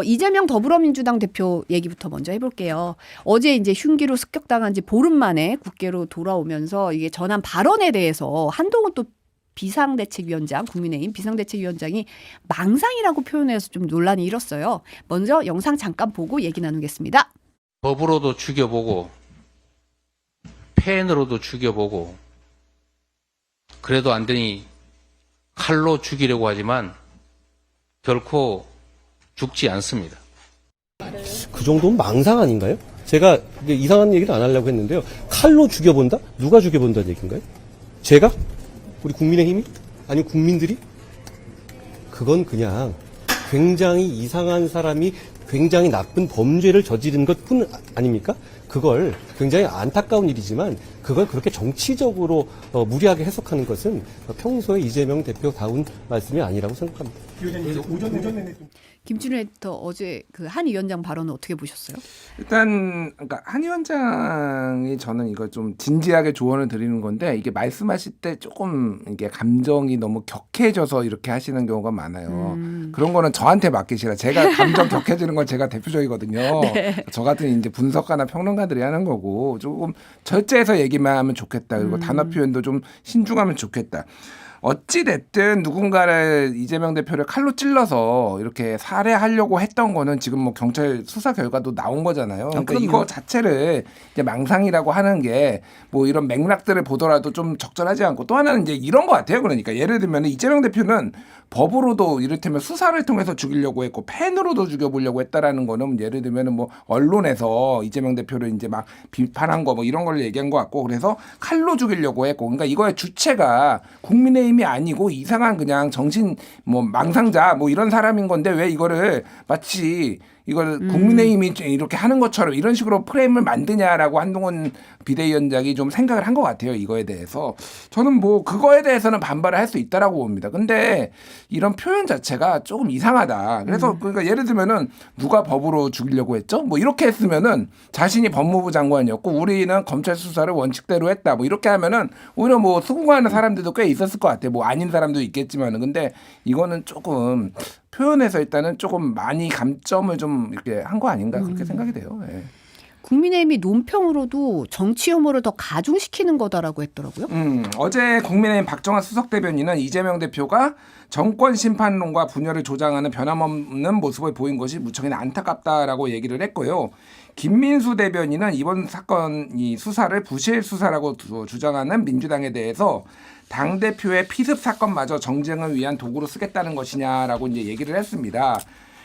이재명 더불어민주당 대표 얘기부터 먼저 해볼게요. 어제 이제 흉기로 습격당한 지 보름 만에 국회로 돌아오면서 이게 전한 발언에 대해서 한동훈 또 비상대책위원장, 국민의힘 비상대책위원장이 망상이라고 표현해서 좀 논란이 일었어요. 먼저 영상 잠깐 보고 얘기 나누겠습니다. 법으로도 죽여보고 펜으로도 죽여보고 그래도 안 되니 칼로 죽이려고 하지만 결코 죽지 않습니다. 그 정도면 망상 아닌가요? 제가 이상한 얘기도 안 하려고 했는데요. 칼로 죽여본다? 누가 죽여본다는 얘기인가요? 제가? 우리 국민의힘이? 아니면 국민들이? 그건 그냥 굉장히 이상한 사람이 굉장히 나쁜 범죄를 저지른 것뿐 아닙니까? 그걸 굉장히 안타까운 일이지만 그걸 그렇게 정치적으로 무리하게 해석하는 것은 평소에 이재명 대표다운 말씀이 아니라고 생각합니다. 김준우 에디터 어제 그 한 위원장 발언은 어떻게 보셨어요? 일단 그러니까 한 위원장이 저는 이걸 좀 진지하게 조언을 드리는 건데 이게 말씀하실 때 조금 이게 감정이 너무 격해져서 이렇게 하시는 경우가 많아요. 그런 거는 저한테 맡기시라. 제가 감정 격해지는 건 제가 대표적이거든요. 네. 저 같은 이제 분석가나 평론가들이 하는 거고 조금 절제해서 얘기만 하면 좋겠다. 그리고 단어 표현도 좀 신중하면 좋겠다. 어찌 됐든 누군가를 이재명 대표를 칼로 찔러서 이렇게 살해하려고 했던 거는 지금 뭐 경찰 수사 결과도 나온 거잖아요. 그러니까 이거 자체를 이제 망상이라고 하는 게 뭐 이런 맥락들을 보더라도 좀 적절하지 않고 또 하나는 이제 이런 것 같아요. 그러니까 예를 들면 이재명 대표는 법으로도 이를테면 수사를 통해서 죽이려고 했고 펜으로도 죽여보려고 했다라는 거는 예를 들면 뭐 언론에서 이재명 대표를 이제 막 비판한 거 뭐 이런 걸 얘기한 것 같고 그래서 칼로 죽이려고 했고 그러니까 이거의 주체가 국민의힘이 아니고 이상한 그냥 정신 뭐 망상자 뭐 이런 사람인 건데 왜 이거를 마치 이걸 국민의힘이 이렇게 하는 것처럼 이런 식으로 프레임을 만드냐라고 한동훈 비대위원장이 좀 생각을 한 것 같아요. 이거에 대해서. 저는 뭐 그거에 대해서는 반발을 할 수 있다라고 봅니다. 근데 이런 표현 자체가 조금 이상하다. 그래서 그러니까 예를 들면은 누가 법으로 죽이려고 했죠? 뭐 이렇게 했으면은 자신이 법무부 장관이었고 우리는 검찰 수사를 원칙대로 했다. 뭐 이렇게 하면은 오히려 뭐 수긍하는 사람들도 꽤 있었을 것 같아요. 뭐 아닌 사람도 있겠지만은. 근데 이거는 조금 표현에서 일단은 조금 많이 감점을 좀 이렇게 한 거 아닌가 그렇게 생각이 돼요. 예. 국민의힘이 논평으로도 정치 혐오를 더 가중시키는 거다라고 했더라고요. 어제 국민의힘 박정환 수석대변인은 이재명 대표가 정권 심판론과 분열을 조장하는 변함없는 모습을 보인 것이 무척이나 안타깝다라고 얘기를 했고요. 김민수 대변인은 이번 사건 이 수사를 부실 수사라고 주장하는 민주당에 대해서 당대표의 피습 사건마저 정쟁을 위한 도구로 쓰겠다는 것이냐라고 이제 얘기를 했습니다.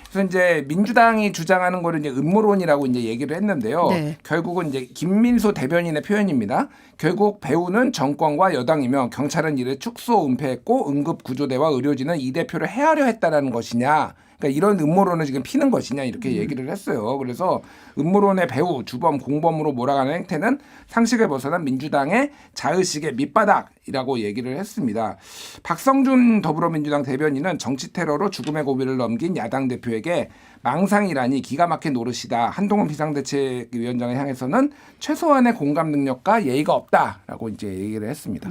그래서 이제 민주당이 주장하는 거를 이제 음모론이라고 이제 얘기를 했는데요. 네. 결국은 이제 김민수 대변인의 표현입니다. 결국 배우는 정권과 여당이며 경찰은 이를 축소 은폐했고 응급구조대와 의료진은 이 대표를 해하려 했다라는 것이냐. 그러니까 이런 음모론을 지금 피는 것이냐 이렇게 얘기를 했어요. 그래서 음모론의 배후, 주범, 공범으로 몰아가는 행태는 상식을 벗어난 민주당의 자의식의 밑바닥이라고 얘기를 했습니다. 박성준 더불어민주당 대변인은 정치 테러로 죽음의 고비를 넘긴 야당 대표에게 망상이라니 기가 막힌 노릇이다. 한동훈 비상대책위원장을 향해서는 최소한의 공감 능력과 예의가 없다라고 이제 얘기를 했습니다.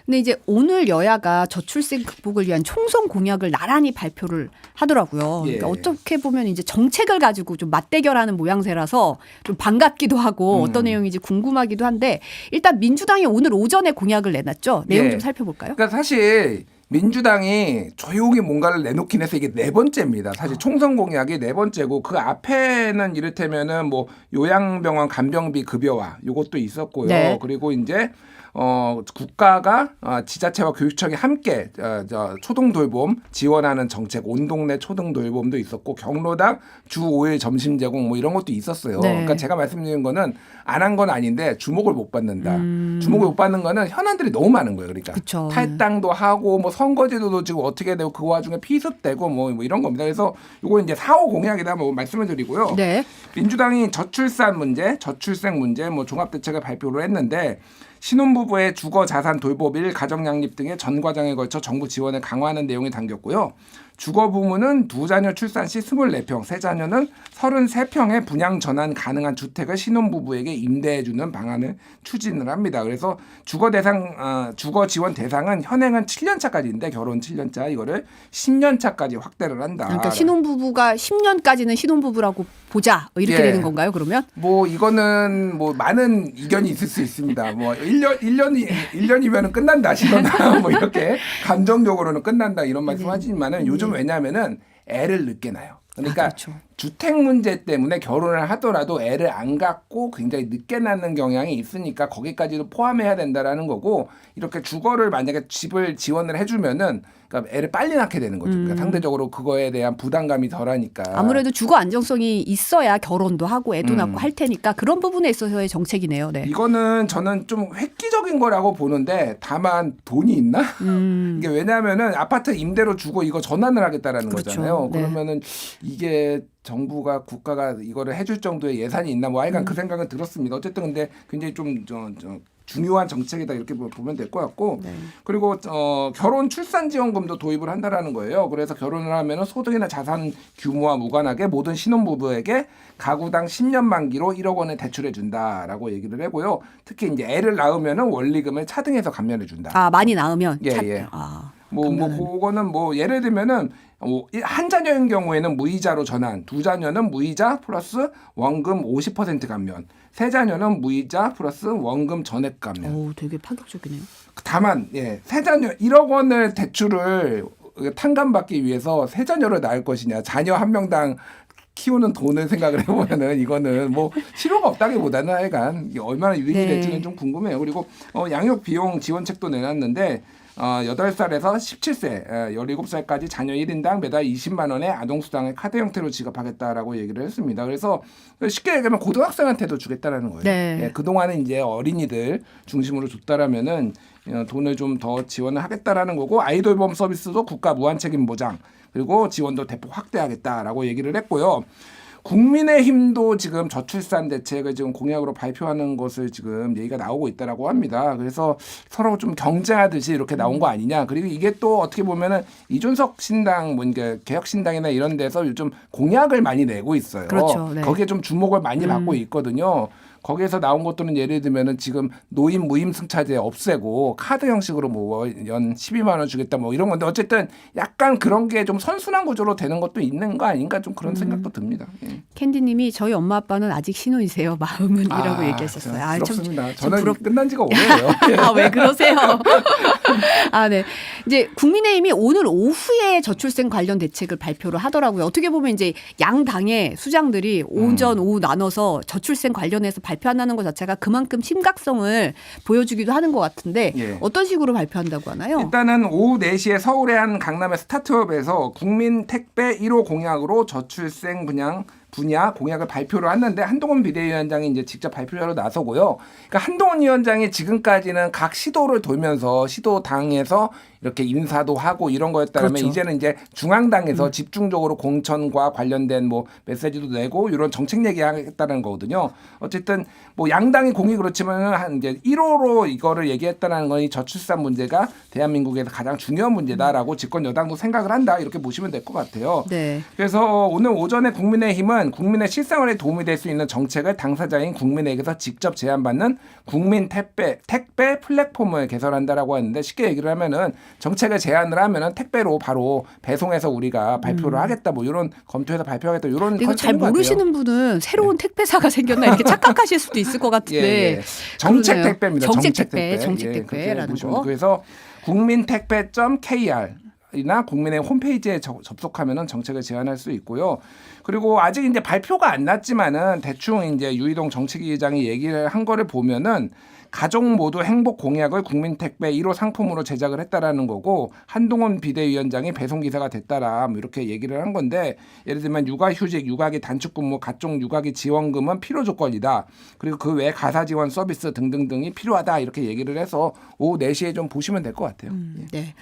근데 이제 오늘 여야가 저출생 극복을 위한 총선 공약을 나란히 발표를 하더라고요. 그러니까 어떻게 보면 이제 정책을 가지고 좀 맞대결하는 모양새라서 좀 반갑기도 하고 어떤 내용인지 궁금하기도 한데 일단 민주당이 오늘 오전에 공약을 내놨죠. 내용 좀 살펴볼까요? 그러니까 사실 민주당이 조용히 뭔가를 내놓긴 해서 이게 네 번째입니다. 사실 총선 공약이 네 번째고 그 앞에는 이를테면은 뭐 요양병원 간병비 급여화 요것도 있었고요. 네. 그리고 이제 국가가 지자체와 교육청이 함께 초등 돌봄 지원하는 정책, 온 동네 초등 돌봄도 있었고 경로당 주 5일 점심 제공 뭐 이런 것도 있었어요. 네. 그러니까 제가 말씀드린 거는 안 한 건 아닌데 주목을 못 받는다. 주목을 못 받는 거는 현안들이 너무 많은 거예요. 그러니까 그쵸. 탈당도 하고 뭐 선거제도도 지금 어떻게 되고 그 와중에 피습되고 뭐 이런 겁니다. 그래서 이거 이제 4호 공약이다 뭐 말씀을 드리고요. 네. 민주당이 저출산 문제, 저출생 문제 뭐 종합대책을 발표를 했는데 신혼부부의 주거 자산 돌보비, 가정 양립 등의 전 과정에 걸쳐 정부 지원을 강화하는 내용이 담겼고요. 주거 부문은 2자녀 출산 시 24평, 3자녀는 33평의 분양 전환 가능한 주택을 신혼부부에게 임대해주는 방안을 추진을 합니다. 그래서 주거 지원 대상은 현행은 7년차까지인데 결혼 7년차 이거를 10년차까지 확대를 한다. 그러니까 신혼부부가 10년까지는 신혼부부라고 보자 이렇게 예. 되는 건가요? 그러면? 뭐 이거는 뭐 많은 이견이 있을 수 있습니다. 뭐 1년이면은 끝난다 신혼아 뭐 이렇게 감정적으로는 끝난다 이런 말씀하시지만은 요즘 왜냐하면은 애를 늦게 낳아요. 그러니까 그렇죠. 주택 문제 때문에 결혼을 하더라도 애를 안 갖고 굉장히 늦게 낳는 경향이 있으니까 거기까지도 포함해야 된다라는 거고 이렇게 주거를 만약에 집을 지원을 해주면은 그러니까 애를 빨리 낳게 되는 거죠. 그러니까 상대적으로 그거에 대한 부담감이 덜하니까. 아무래도 주거 안정성이 있어야 결혼도 하고 애도 낳고 할 테니까 그런 부분에 있어서의 정책이네요. 네. 이거는 저는 좀 획기적인 거라고 보는데 다만 돈이 있나? 이게 왜냐하면은 아파트 임대로 주고 이거 전환을 하겠다라는 그렇죠. 거잖아요. 네. 그러면은 이게 정부가 국가가 이거를 해줄 정도의 예산이 있나 뭐 하여간 그 생각은 들었습니다. 어쨌든 근데 굉장히 좀 중요한 정책이다 이렇게 보면 될 것 같고 네. 그리고 결혼 출산 지원금도 도입을 한다라는 거예요. 그래서 결혼을 하면은 소득이나 자산 규모와 무관하게 모든 신혼부부에게 가구당 10년 만기로 1억 원을 대출해 준다라고 얘기를 하고요. 특히 이제 애를 낳으면은 원리금을 차등해서 감면해 준다. 아 많이 낳으면 예, 예. 뭐 그러면은. 그거는 뭐 예를 들면은 한 자녀인 경우에는 무이자로 전환, 2자녀는 무이자 플러스 원금 50% 감면, 3자녀는 무이자 플러스 원금 전액 감면. 오, 되게 파격적이네요. 다만 3자녀 1억 원을 대출을 탕감받기 위해서 3자녀를 낳을 것이냐, 자녀 한 명당 키우는 돈을 생각을 해보면은 이거는 뭐 실효가 없다기보다는 하여간 이게 얼마나 유익이 네. 될지는 좀 궁금해요. 그리고 양육 비용 지원책도 내놨는데 8살에서 17세, 17살까지 자녀 1인당 매달 20만 원의 아동수당을 카드 형태로 지급하겠다라고 얘기를 했습니다. 그래서 쉽게 얘기하면 고등학생한테도 주겠다라는 거예요. 네. 예, 그동안은 이제 어린이들 중심으로 줬다라면은 돈을 좀 더 지원을 하겠다라는 거고 아이돌보험 서비스도 국가 무한책임 보장 그리고 지원도 대폭 확대하겠다라고 얘기를 했고요. 국민의힘도 지금 저출산 대책을 지금 공약으로 발표하는 것을 지금 얘기가 나오고 있다라고 합니다. 그래서 서로 좀 경쟁하듯이 이렇게 나온 거 아니냐. 그리고 이게 또 어떻게 보면은 이준석 신당, 뭐 이게 개혁 신당이나 이런 데서 요즘 공약을 많이 내고 있어요. 그렇죠. 네. 거기에 좀 주목을 많이 받고 있거든요. 거기에서 나온 것들은 예를 들면은 지금 노인 무임승차제 없애고 카드 형식으로 뭐 연 12만 원 주겠다 뭐 이런 건데 어쨌든 약간 그런 게 좀 선순환 구조로 되는 것도 있는 거 아닌가 좀 그런 생각도 듭니다. 예. 캔디님이 저희 엄마 아빠는 아직 신혼이세요. 마음은이라고 얘기하셨어요. 참 부럽습니다. 저는 부럽- 끝난 지가 오래예요. 아, 왜 그러세요? 아, 네. 이제 국민의힘이 오늘 오후에 저출생 관련 대책을 발표를 하더라고요. 어떻게 보면 이제 양 당의 수장들이 오전 오후 나눠서 저출생 관련해서 발표한다는 것 자체가 그만큼 심각성을 보여주기도 하는 것 같은데 예. 어떤 식으로 발표한다고 하나요? 일단은 오후 4시에 서울의 한 강남의 스타트업에서 국민 택배 1호 공약으로 저출생 분야 공약을 발표를 했는데 한동훈 비대위원장이 이제 직접 발표하러 나서고요. 그러니까 한동훈 위원장이 지금까지는 각 시도를 돌면서 시도당에서 이렇게 인사도 하고 이런 거였다면 그렇죠. 이제는 이제 중앙당에서 집중적으로 공천과 관련된 뭐 메시지도 내고 이런 정책 얘기하겠다는 거거든요. 어쨌든 뭐 양당이 공이 그렇지만 한 이제 1호로 이거를 얘기했다는 건 이 저출산 문제가 대한민국에서 가장 중요한 문제다라고 집권 여당도 생각을 한다 이렇게 보시면 될 것 같아요. 네. 그래서 오늘 오전에 국민의힘은 국민의 실생활에 도움이 될 수 있는 정책을 당사자인 국민에게서 직접 제안받는 국민 택배 플랫폼을 개설한다라고 하는데 쉽게 얘기를 하면은 정책을 제안을 하면은 택배로 바로 배송해서 우리가 발표를 하겠다 뭐 이런 검토해서 발표하겠다 이런 이거 잘 컨셉인 것 같아요. 모르시는 분은 새로운 택배사가 생겼나 이렇게 착각하실 수도 있을 것 같은데. 예. 정책 그러네요. 택배입니다. 정책 정책 택배, 택배. 정책 예, 택배라는 그렇게 거. 그래서 국민택배.kr 이나 국민의 홈페이지에 접속하면은 정책을 제안할 수 있고요. 그리고 아직 이제 발표가 안 났지만은 대충 이제 유이동 정책위의장이 얘기를 한 거를 보면은 가족 모두 행복 공약을 국민택배 1호 상품으로 제작을 했다라는 거고 한동훈 비대위원장이 배송기사가 됐다라 뭐 이렇게 얘기를 한 건데 예를 들면 육아휴직, 육아기 단축근무, 가족 육아기 지원금은 필요 조건이다. 그리고 그 외 가사 지원 서비스 등등등이 필요하다 이렇게 얘기를 해서 오후 4시에 좀 보시면 될 것 같아요. 네.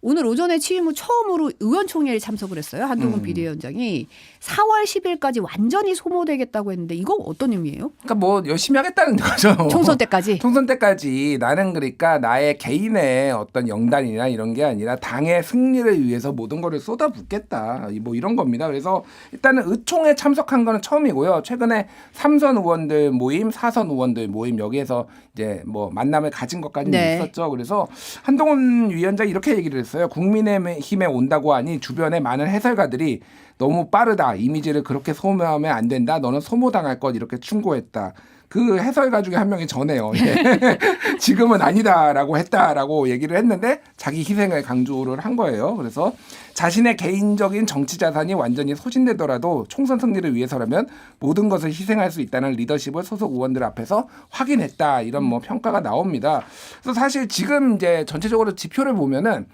오늘 오전에 취임 후 처음으로 의원총회에 참석을 했어요. 한동훈 비대위원장이 4월 10일까지 완전히 소모되겠다고 했는데 이거 어떤 의미예요? 그러니까 뭐 열심히 하겠다는 거죠. 총선 때까지? 총선 때까지 나는 그러니까 나의 개인의 어떤 영단이나 이런 게 아니라 당의 승리를 위해서 모든 거를 쏟아붓겠다. 뭐 이런 겁니다. 그래서 일단은 의총에 참석한 거는 처음이고요. 최근에 3선 의원들 모임, 4선 의원들 모임 여기에서 이제 뭐 만남을 가진 것까지는 네. 있었죠. 그래서 한동훈 위원장이 이렇게 얘기를 했어요. 국민의힘에 온다고 하니 주변에 많은 해설가들이 너무 빠르다. 이미지를 그렇게 소모하면 안 된다. 너는 소모당할 것 이렇게 충고했다. 그 해설가 중에 한 명이 저네요. 예. 지금은 아니다라고 했다라고 얘기를 했는데 자기 희생을 강조를 한 거예요. 그래서 자신의 개인적인 정치 자산이 완전히 소진되더라도 총선 승리를 위해서라면 모든 것을 희생할 수 있다는 리더십을 소속 의원들 앞에서 확인했다. 이런 뭐 평가가 나옵니다. 그래서 사실 지금 이제 전체적으로 지표를 보면은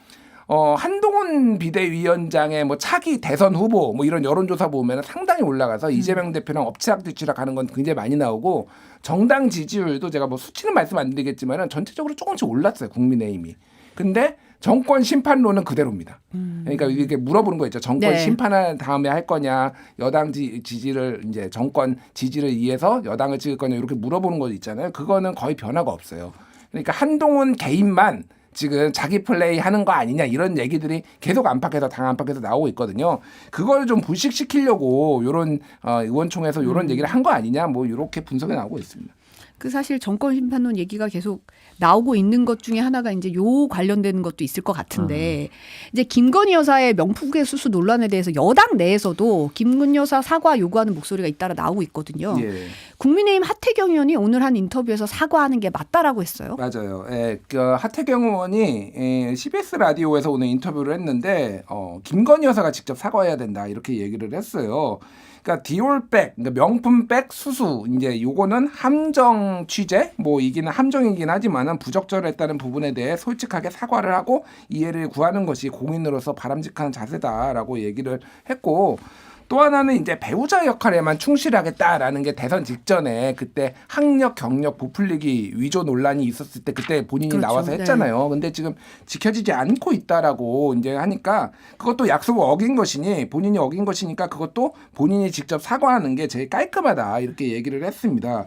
한동훈 비대위원장의 뭐 차기 대선 후보 뭐 이런 여론조사 보면 상당히 올라가서 이재명 대표랑 엎치락뒤치락 하는 건 굉장히 많이 나오고 정당 지지율도 제가 뭐 수치는 말씀 안 드리겠지만은 전체적으로 조금씩 올랐어요. 국민의힘이. 근데 정권 심판론은 그대로입니다. 그러니까 이렇게 물어보는 거 있죠. 정권 네. 심판한 다음에 할 거냐, 여당 지지를 이제 정권 지지를 위해서 여당을 찍을 거냐 이렇게 물어보는 거 있잖아요. 그거는 거의 변화가 없어요. 그러니까 한동훈 개인만 지금 자기 플레이 하는 거 아니냐 이런 얘기들이 계속 안팎에서 당 안팎에서 나오고 있거든요. 그걸 좀 불식시키려고 이런 의원총회에서 이런 얘기를 한 거 아니냐 뭐 이렇게 분석이 나오고 있습니다. 그 사실 정권 심판론 얘기가 계속 나오고 있는 것 중에 하나가 이제 요 관련되는 것도 있을 것 같은데 이제 김건희 여사의 명품계 수수 논란에 대해서 여당 내에서도 김건희 여사 사과 요구하는 목소리가 잇따라 나오고 있거든요. 예. 국민의힘 하태경 의원이 오늘 한 인터뷰에서 사과하는 게 맞다라고 했어요. 맞아요. 예, 그 하태경 의원이 CBS 라디오에서 오늘 인터뷰를 했는데 김건희 여사가 직접 사과해야 된다 이렇게 얘기를 했어요. 그러니까 디올백, 그러니까 명품백 수수 이제 요거는 함정 취재, 뭐 이기는 함정이긴 하지만은 부적절했다는 부분에 대해 솔직하게 사과를 하고 이해를 구하는 것이 공인으로서 바람직한 자세다라고 얘기를 했고. 또 하나는 이제 배우자 역할에만 충실하겠다라는 게 대선 직전에 그때 학력 경력 부풀리기 위조 논란이 있었을 때 그때 본인이 그렇죠. 나와서 했잖아요. 근데 지금 지켜지지 않고 있다라고 이제 하니까 그것도 약속을 어긴 것이니 본인이 어긴 것이니까 그것도 본인이 직접 사과하는 게 제일 깔끔하다 이렇게 얘기를 했습니다.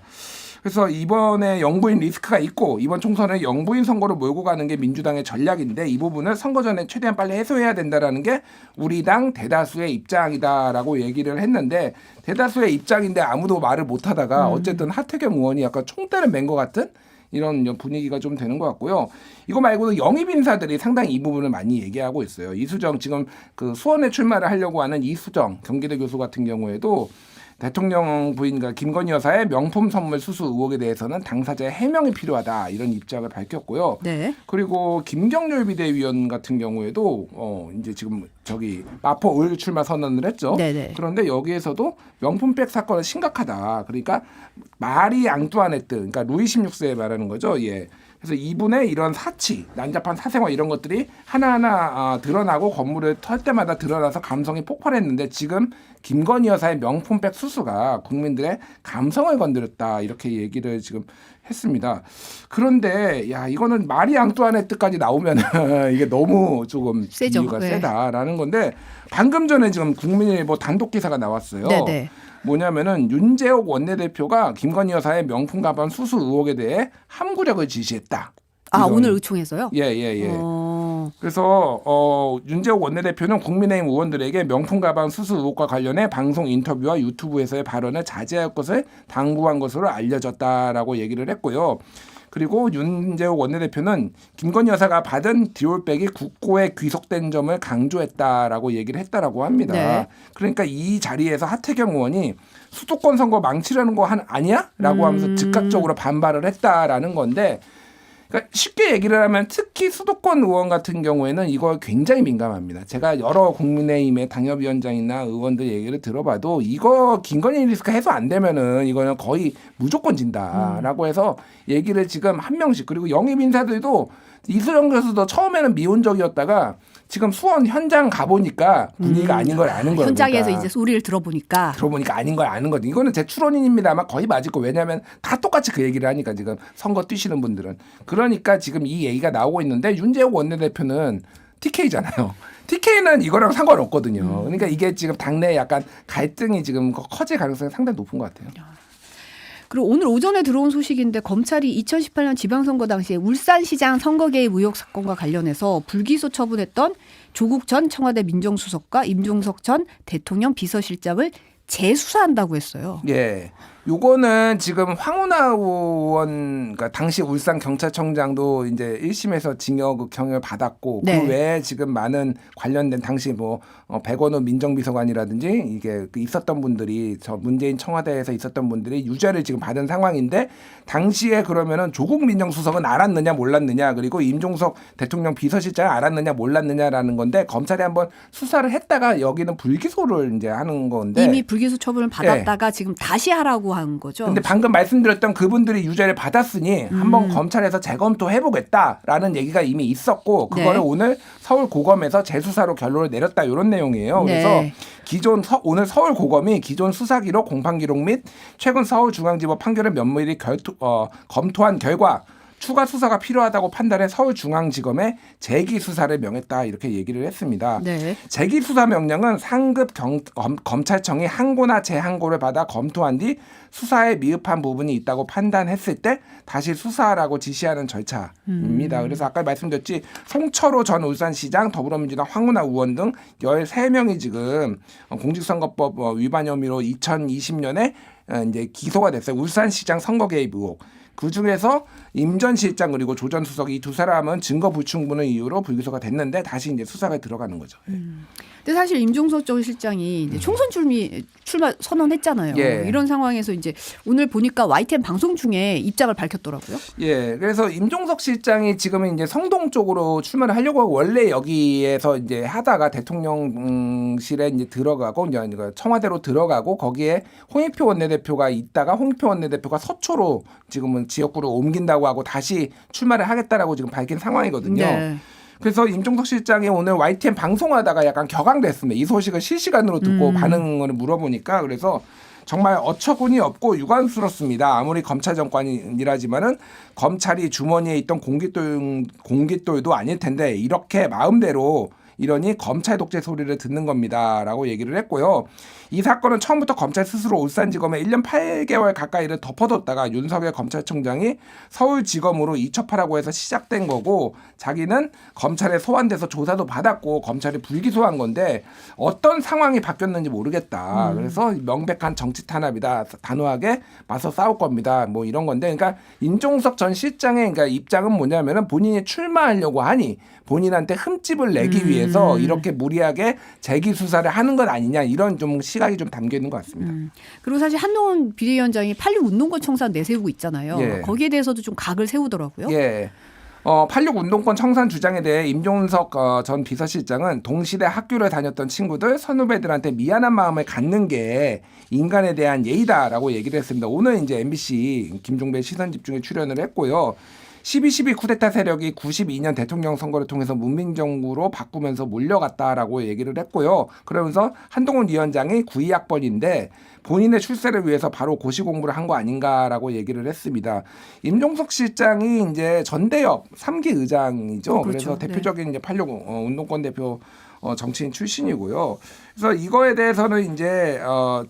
그래서 이번에 영부인 리스크가 있고 이번 총선에 영부인 선거로 몰고 가는 게 민주당의 전략인데 이 부분을 선거 전에 최대한 빨리 해소해야 된다라는 게 우리 당 대다수의 입장이다라고 얘기를 했는데 대다수의 입장인데 아무도 말을 못 하다가 어쨌든 하태경 의원이 약간 총대를 맨 것 같은 이런 분위기가 좀 되는 것 같고요. 이거 말고도 영입 인사들이 상당히 이 부분을 많이 얘기하고 있어요. 이수정 지금 그 수원에 출마를 하려고 하는 이수정 경기대 교수 같은 경우에도 대통령 부인과 김건희 여사의 명품 선물 수수 의혹에 대해서는 당사자의 해명이 필요하다 이런 입장을 밝혔고요. 네. 그리고 김경률 비대위원 같은 경우에도 이제 지금 저기 마포 을 출마 선언을 했죠. 네네. 그런데 여기에서도 명품백 사건은 심각하다. 그러니까 마리 앙뚜아네트, 그러니까 루이 16세에 말하는 거죠. 예. 그래서 이분의 이런 사치, 난잡한 사생활 이런 것들이 하나하나 드러나고 건물을 털 때마다 드러나서 감성이 폭발했는데 지금 김건희 여사의 명품백 수수가 국민들의 감성을 건드렸다 이렇게 얘기를 지금 했습니다. 그런데 야 이거는 마리 앙뚜아네트까지 나오면 이게 너무 조금 세죠. 이유가 네. 세다라는 건데 방금 전에 지금 국민일보 단독 기사가 나왔어요. 네네. 뭐냐면은 윤재옥 원내대표가 김건희 여사의 명품 가방 수수 의혹에 대해 함구력을 지시했다. 아 이런. 오늘 의총에서요? 예. 그래서 윤재옥 원내대표는 국민의힘 의원들에게 명품 가방 수수 의혹과 관련해 방송 인터뷰와 유튜브에서의 발언을 자제할 것을 당부한 것으로 알려졌다라고 얘기를 했고요. 그리고 윤재옥 원내대표는 김건희 여사가 받은 디올백이 국고에 귀속된 점을 강조했다라고 얘기를 했다라고 합니다. 네. 그러니까 이 자리에서 하태경 의원이 수도권 선거 망치려는 거 아니야? 라고 하면서 즉각적으로 반발을 했다라는 건데 그러니까 쉽게 얘기를 하면 특히 수도권 의원 같은 경우에는 이거 굉장히 민감합니다. 제가 여러 국민의힘의 당협위원장이나 의원들 얘기를 들어봐도 이거 김건희 리스크 해소 안 되면은 이거는 거의 무조건 진다라고 해서 얘기를 지금 한 명씩 그리고 영입 인사들도 이수정 교수도 처음에는 미온적이었다가 지금 수원 현장 가보니까 분위기가 아닌 걸 아는 거예요. 현장에서 그러니까. 이제 소리를 들어보니까 아닌 걸 아는 거죠. 이거는 제 추론입니다만 거의 맞을 거. 왜냐하면 다 똑같이 그 얘기를 하니까 지금 선거 뛰시는 분들은. 그러니까 지금 이 얘기가 나오고 있는데 윤재옥 원내대표는 TK잖아요. TK는 이거랑 상관없거든요. 그러니까 이게 지금 당내에 약간 갈등이 지금 커질 가능성이 상당히 높은 것 같아요. 그리고 오늘 오전에 들어온 소식인데 검찰이 2018년 지방선거 당시에 울산시장 선거 개입 의혹 사건과 관련해서 불기소 처분했던 조국 전 청와대 민정수석과 임종석 전 대통령 비서실장을 재수사한다고 했어요. 예. 요거는 지금 황운하 의원, 그러니까 당시 울산 경찰청장도 이제 1심에서 징역형을 받았고 네. 그 외에 지금 많은 관련된 당시 뭐 백원호 민정비서관이라든지 이게 그 있었던 분들이 저 문재인 청와대에서 있었던 분들이 유죄를 지금 받은 상황인데 당시에 그러면은 조국 민정수석은 알았느냐 몰랐느냐 그리고 임종석 대통령 비서실장은 알았느냐 몰랐느냐라는 건데 검찰이 한번 수사를 했다가 여기는 불기소를 이제 하는 건데 이미 불기소 처분을 받았다가 지금 다시 하라고 한 거죠. 근데 방금 말씀드렸던 그분들이 유죄를 받았으니 한번 검찰에서 재검토해보겠다라는 얘기가 이미 있었고 그거를 네. 오늘 서울고검에서 재수사로 결론을 내렸다 이런 내용이에요. 네. 그래서 기존 오늘 서울고검이 기존 수사기록, 공판기록 및 최근 서울중앙지법 판결을 면밀히 검토한 결과 추가 수사가 필요하다고 판단해 서울중앙지검에 재기 수사를 명했다 이렇게 얘기를 했습니다. 네. 재기 수사 명령은 상급 검찰청이 항고나 재항고를 받아 검토한 뒤 수사에 미흡한 부분이 있다고 판단했을 때 다시 수사하라고 지시하는 절차입니다. 그래서 아까 말씀드렸지 송철호 전 울산시장, 더불어민주당 황운하 의원 등 13명이 지금 공직선거법 위반 혐의로 2020년에 이제 기소가 됐어요. 울산시장 선거 개입 의혹. 그 중에서 임 전 실장 그리고 조 전 수석 이 두 사람은 증거 불충분을 이유로 불기소가 됐는데 다시 이제 수사가 들어가는 거죠. 근데 사실 임종석 전 실장이 이제 총선 출마 선언했잖아요. 예. 이런 상황에서 이제 오늘 보니까 YTN 방송 중에 입장을 밝혔더라고요. 예, 그래서 임종석 실장이 지금은 이제 성동 쪽으로 출마를 하려고 하고 원래 여기에서 이제 하다가 대통령실에 이제 들어가고 이제 청와대로 들어가고 거기에 홍익표 원내대표가 있다가 홍익표 원내대표가 서초로 지금은 지역구로 옮긴다고 하고 다시 출마를 하겠다라고 지금 밝힌 상황이거든요. 네. 그래서 임종석 실장이 오늘 YTN 방송하다가 약간 격앙됐습니다. 이 소식을 실시간으로 듣고 반응을 물어보니까 그래서 정말 어처구니 없고 유감스럽습니다. 아무리 검찰 정권이라지만은 검찰이 주머니에 있던 공깃돌도 아닐 텐데 이렇게 마음대로 이러니 검찰 독재 소리를 듣는 겁니다라고 얘기를 했고요. 이 사건은 처음부터 검찰 스스로 울산지검에 1년 8개월 가까이를 덮어뒀다가 윤석열 검찰총장이 서울지검으로 이첩하라고 해서 시작된 거고 자기는 검찰에 소환돼서 조사도 받았고 검찰이 불기소한 건데 어떤 상황이 바뀌었는지 모르겠다. 그래서 명백한 정치 탄압이다. 단호하게 맞서 싸울 겁니다. 뭐 이런 건데 그러니까 임종석 전 실장의 그러니까 입장은 뭐냐면은 본인이 출마하려고 하니 본인한테 흠집을 내기 위해서 이렇게 무리하게 재기 수사를 하는 것 아니냐 이런 좀 시각이 좀 담겨 있는 것 같습니다. 그리고 사실 한동훈 비대위원장이 86 운동권 청산 내세우고 있잖아요. 예. 거기에 대해서도 좀 각을 세우더라고요. 예. 86 운동권 청산 주장에 대해 임종석 전 비서실장은 동시대 학교를 다녔던 친구들, 선후배들한테 미안한 마음을 갖는 게 인간에 대한 예의다라고 얘기를 했습니다. 오늘 이제 MBC 김종배 시선집중에 출연을 했고요. 12.12 쿠데타 세력이 92년 대통령 선거를 통해서 문민정부로 바꾸면서 몰려갔다라고 얘기를 했고요. 그러면서 한동훈 위원장이 92학번인데 본인의 출세를 위해서 바로 고시 공부를 한 거 아닌가라고 얘기를 했습니다. 임종석 실장이 이제 전대협 3기 의장이죠. 그렇죠. 그래서 대표적인 이제 86 운동권 대표 정치인 출신이고요. 그래서 이거에 대해서는 이제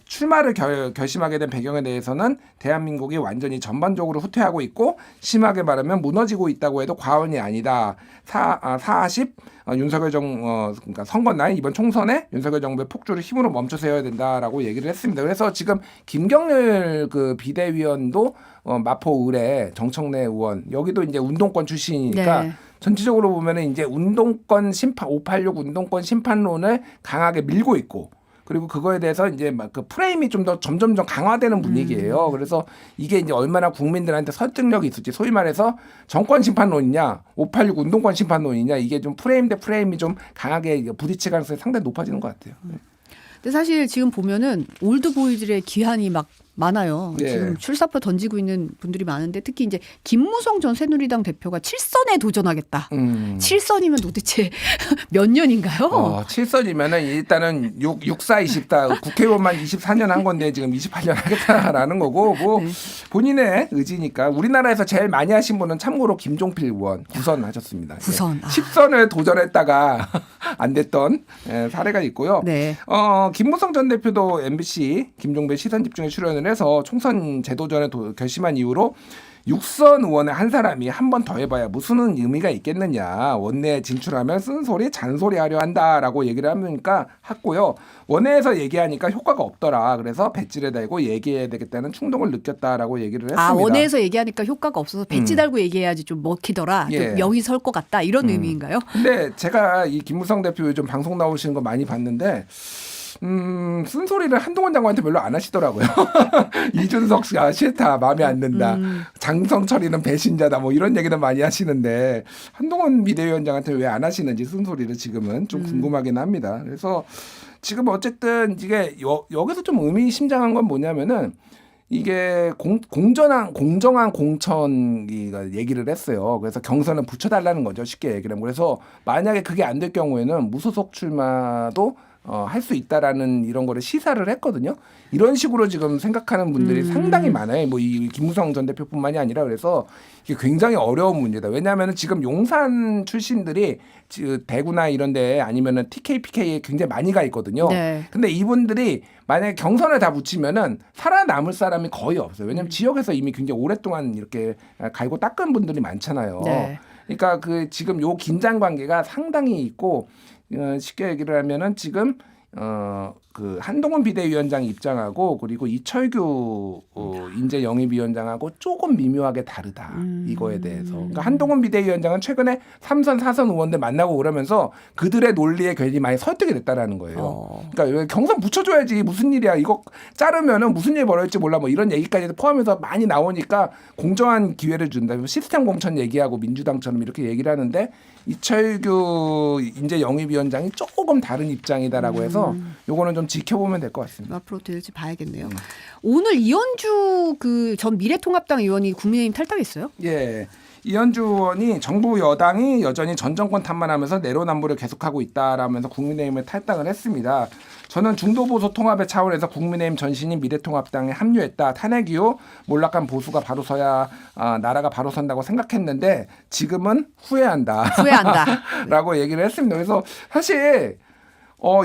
출마를 결심하게 된 배경에 대해서는 대한민국이 완전히 전반적으로 후퇴하고 있고 심하게 말하면 무너지고 있다고 해도 과언이 아니다. 40 윤석열 그러니까 선거날 이번 총선에 윤석열 정부의 폭주를 힘으로 멈춰 세워야 된다라고 얘기를 했습니다. 그래서 지금 김경률 그 비대위원도 마포 의뢰 정청래 의원 여기도 이제 운동권 출신이니까 네. 전체적으로 보면은 이제 운동권 심판 586 운동권 심판론을 강하게 밀고 있고 그리고 그거에 대해서 이제 막 그 프레임이 좀 더 점점점 강화되는 분위기예요. 그래서 이게 이제 얼마나 국민들한테 설득력이 있을지 소위 말해서 정권 심판론이냐 586 운동권 심판론이냐 이게 좀 프레임 대 프레임이 좀 강하게 부딪힐 가능성이 상당히 높아지는 것 같아요. 근데 사실 지금 보면은 올드보이들의 기한이 막 많아요. 예. 지금 출사표 던지고 있는 분들이 많은데 특히 이제 김무성 전 새누리당 대표가 7선에 도전하겠다. 7선이면 도대체 몇 년인가요? 7선이면은 일단은 64, 24 국회의원만 24년 한 건데 지금 28년 하겠다라는 거고 뭐 네. 본인의 의지니까 우리나라에서 제일 많이 하신 분은 참고로 김종필 의원 9선 하셨습니다. 9선. 10선을 도전했다가 안 됐던 사례가 있고요. 네. 김무성 전 대표도 MBC 김종배 시선 집중에 출연을 해서 총선 재도전에 결심한 이후로 6선 의원의 한 사람이 한 번 더 해봐야 무슨 의미가 있겠느냐. 원내에 진출하면 쓴소리 잔소리 하려 한다라고 얘기를 하니까 했고요. 원내에서 얘기하니까 효과가 없더라. 그래서 배지를 달고 얘기해야 되겠다는 충동을 느꼈다라고 얘기를 했습니다. 원내에서 얘기하니까 효과가 없어서 배지 달고 얘기해야지 좀 먹히더라. 예. 좀 명이 설 것 같다. 이런 의미인가요? 근데 제가 이 김무성 대표 요즘 방송 나오시는 거 많이 봤는데 쓴소리를 한동훈 장관한테 별로 안 하시더라고요. 이준석 씨가 싫다, 마음에 안 든다. 장성철이는 배신자다, 뭐 이런 얘기는 많이 하시는데 한동훈 비대위원장한테 왜 안 하시는지 쓴소리를 지금은 좀 궁금하긴 합니다. 그래서 지금 어쨌든 이게 여기서 좀 의미심장한 건 뭐냐면은 이게 공정한 공천이가 얘기를 했어요. 그래서 경선을 붙여달라는 거죠. 쉽게 얘기를 하면. 그래서 만약에 그게 안 될 경우에는 무소속 출마도 할 수 있다라는 이런 거를 시사를 했거든요. 이런 식으로 지금 생각하는 분들이 상당히 많아요. 뭐 이 김무성 전 대표뿐만이 아니라 그래서 이게 굉장히 어려운 문제다. 왜냐하면 지금 용산 출신들이 대구나 이런 데 아니면은 TK, PK에 굉장히 많이 가 있거든요. 네. 근데 이분들이 만약에 경선을 다 붙이면은 살아남을 사람이 거의 없어요. 왜냐하면 지역에서 이미 굉장히 오랫동안 이렇게 갈고 닦은 분들이 많잖아요. 네. 그러니까 그 지금 요 긴장 관계가 상당히 있고 쉽게 얘기를 하면은 지금 그 한동훈 비대위원장 입장하고 그리고 이철규 인재 영입위원장하고 조금 미묘하게 다르다 이거에 대해서. 그러니까 한동훈 비대위원장은 최근에 3선, 4선 의원들 만나고 그러면서 그들의 논리에 괜히 많이 설득이 됐다라는 거예요. 그러니까 경선 붙여줘야지 무슨 일이야 이거 자르면은 무슨 일 벌어질지 몰라 뭐 이런 얘기까지도 포함해서 많이 나오니까 공정한 기회를 준다. 시스템 공천 얘기하고 민주당처럼 이렇게 얘기를 하는데 이철규 인재 영입위원장이 조금 다른 입장이다라고 해서 요거는 좀 지켜보면 될 것 같습니다. 앞으로 될지 봐야겠네요. 오늘 이현주 그 전 미래통합당 의원이 국민의힘 탈당했어요? 예. 이현주 의원이 정부 여당이 여전히 전 정권 탓만하면서 내로남불을 계속하고 있다라면서 국민의힘을 탈당을 했습니다. 저는 중도보수 통합의 차원에서 국민의힘 전신인 미래통합당에 합류했다. 탄핵 이후 몰락한 보수가 바로 서야 나라가 바로 선다고 생각했는데 지금은 후회한다. 라고 얘기를 했습니다. 그래서 사실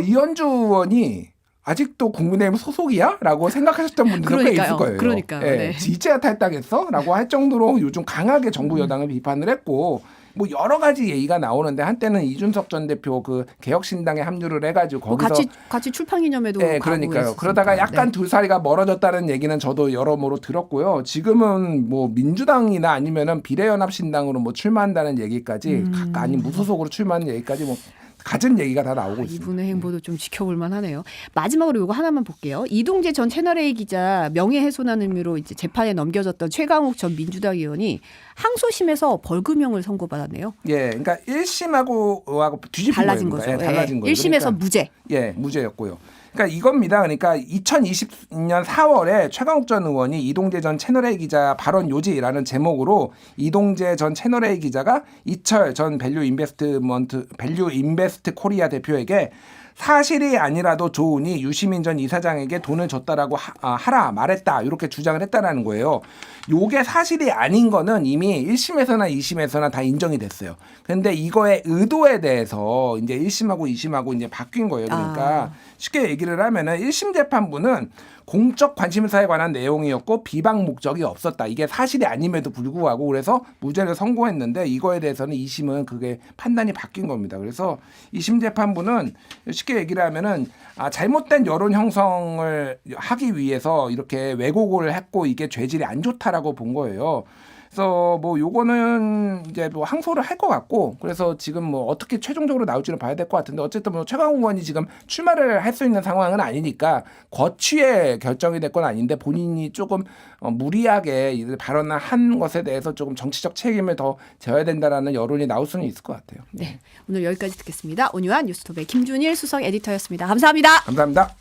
이현주 의원이 아직도 국민의힘 소속이야? 라고 생각하셨던 분들도 꽤 있을 거예요. 그러니까요. 예, 네. 이제야 탈당했어? 라고 할 정도로 요즘 강하게 정부 여당을 비판을 했고 뭐 여러 가지 얘기가 나오는데 한때는 이준석 전 대표 그 개혁신당에 합류를 해가지고 거기서 같이 출판 기념회도 네, 가고 그러니까요. 그랬었으니까. 그러다가 약간 네. 두 사이가 멀어졌다는 얘기는 저도 여러모로 들었고요. 지금은 뭐 민주당이나 아니면은 비례연합신당으로 뭐 출마한다는 얘기까지 아니 무소속으로 출마하는 얘기까지 뭐 가진 얘기가 다 나오고 있습니다. 이분의 행보도 좀 지켜볼 만하네요. 마지막으로 이거 하나만 볼게요. 이동재 전 채널A 기자 명예훼손한 의미로 이제 재판에 넘겨졌던 최강욱 전 민주당 의원이 항소심에서 벌금형을 선고받았네요. 예, 그러니까 1심하고 뒤집힌 달라진 거예요. 거죠. 예, 달라진 거예요. 1심에서 그러니까, 무죄. 예, 무죄였고요. 그러니까 이겁니다. 그러니까 2020년 4월에 최강욱 전 의원이 이동재 전 채널A 기자 발언 요지라는 제목으로 이동재 전 채널A 기자가 이철 전 밸류 인베스트 코리아 대표에게 사실이 아니라도 좋으니 유시민 전 이사장에게 돈을 줬다라고 하라 말했다 이렇게 주장을 했다라는 거예요. 요게 사실이 아닌 거는 이미 1심에서나 2심에서나 다 인정이 됐어요. 그런데 이거의 의도에 대해서 이제 1심하고 2심하고 이제 바뀐 거예요. 그러니까 쉽게 얘기를 하면은 1심 재판부는 공적 관심사에 관한 내용이었고 비방 목적이 없었다. 이게 사실이 아님에도 불구하고 그래서 무죄를 선고했는데 이거에 대해서는 2심은 그게 판단이 바뀐 겁니다. 그래서 2심 재판부는 쉽게 얘기를 하면은 잘못된 여론 형성을 하기 위해서 이렇게 왜곡을 했고 이게 죄질이 안 좋다라고 본 거예요. 그래서 뭐 요거는 이제 뭐 항소를 할 것 같고 그래서 지금 뭐 어떻게 최종적으로 나올지는 봐야 될 것 같은데 어쨌든 뭐 최강욱 의원이 지금 출마를 할 수 있는 상황은 아니니까 거취에 결정이 될 건 아닌데 본인이 조금 무리하게 발언을 한 것에 대해서 조금 정치적 책임을 더 져야 된다라는 여론이 나올 수는 있을 것 같아요. 네, 오늘 여기까지 듣겠습니다. 온유한 뉴스톱의 김준일 수석 에디터였습니다. 감사합니다. 감사합니다.